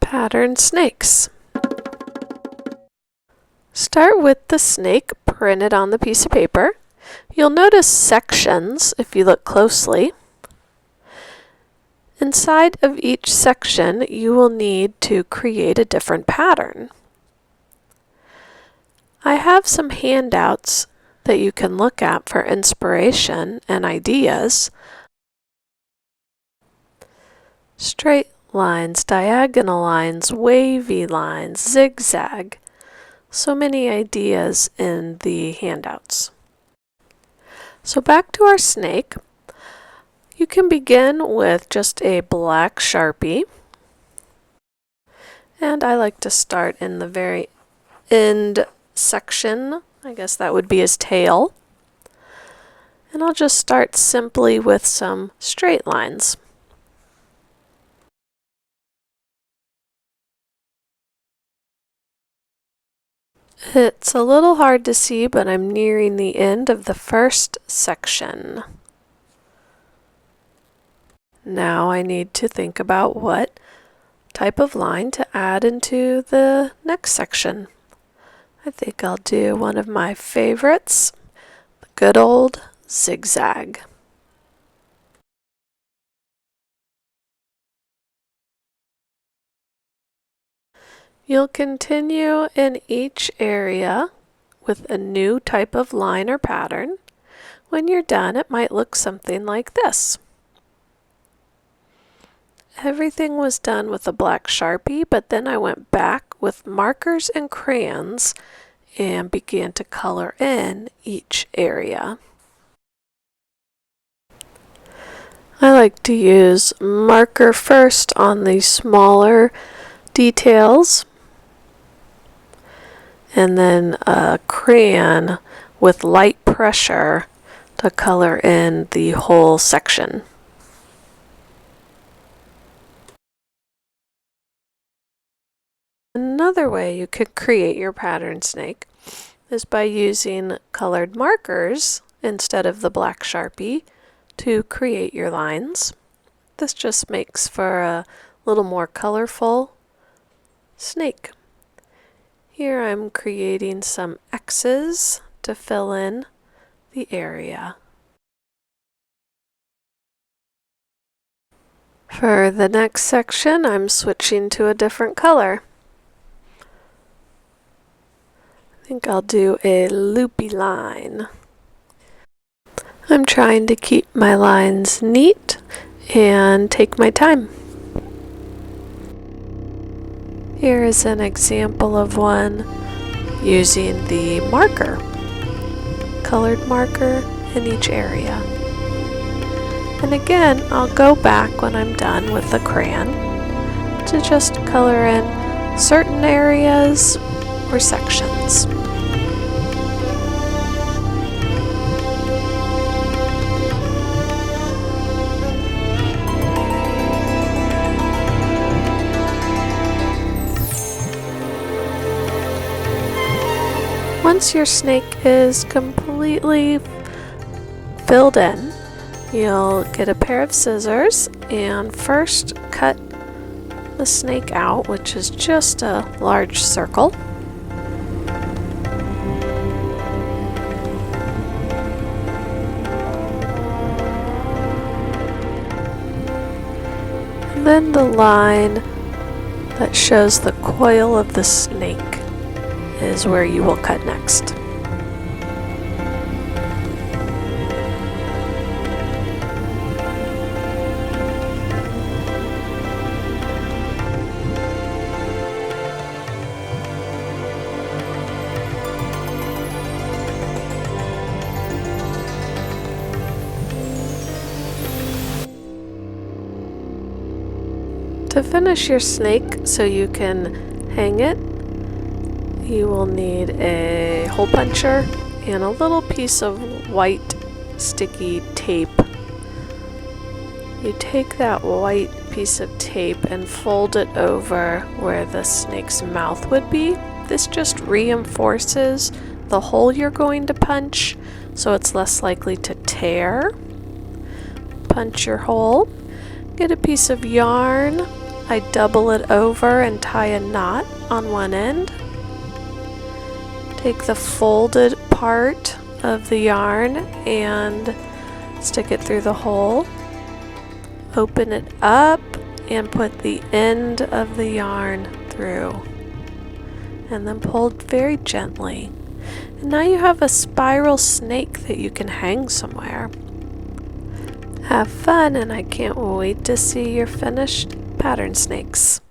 Pattern snakes. Start with the snake printed on the piece of paper. You'll notice sections if you look closely. Inside of each section, you will need to create a different pattern. I have some handouts that you can look at for inspiration and ideas. Straight lines, diagonal lines, wavy lines, zigzag. So many ideas in the handouts. So back to our snake. You can begin with just a black Sharpie. And I like to start in the very end section. I guess that would be his tail. And I'll just start simply with some straight lines. It's a little hard to see, but I'm nearing the end of the first section. Now I need to think about what type of line to add into the next section. I think I'll do one of my favorites, the good old zigzag. You'll continue in each area with a new type of line or pattern. When you're done, it might look something like this. Everything was done with a black Sharpie, but then I went back with markers and crayons and began to color in each area. I like to use marker first on the smaller details, and then a crayon with light pressure to color in the whole section. Another way you could create your pattern snake is by using colored markers instead of the black Sharpie to create your lines. This just makes for a little more colorful snake. Here I'm creating some X's to fill in the area. For the next section, I'm switching to a different color. I think I'll do a loopy line. I'm trying to keep my lines neat and take my time. Here is an example of one using the marker, colored marker in each area. And again, I'll go back when I'm done with the crayon to just color in certain areas or sections. Once your snake is completely filled in, you'll get a pair of scissors and first cut the snake out, which is just a large circle. And then the line that shows the coil of the snake is where you will cut next. To finish your snake so you can hang it, you will need a hole puncher and a little piece of white sticky tape. You take that white piece of tape and fold it over where the snake's mouth would be. This just reinforces the hole you're going to punch, so it's less likely to tear. Punch your hole. Get a piece of yarn, I double it over and tie a knot on one end. Take the folded part of the yarn and stick it through the hole. Open it up and put the end of the yarn through. And then pull very gently. And now you have a spiral snake that you can hang somewhere. Have fun, and I can't wait to see your finished pattern snakes.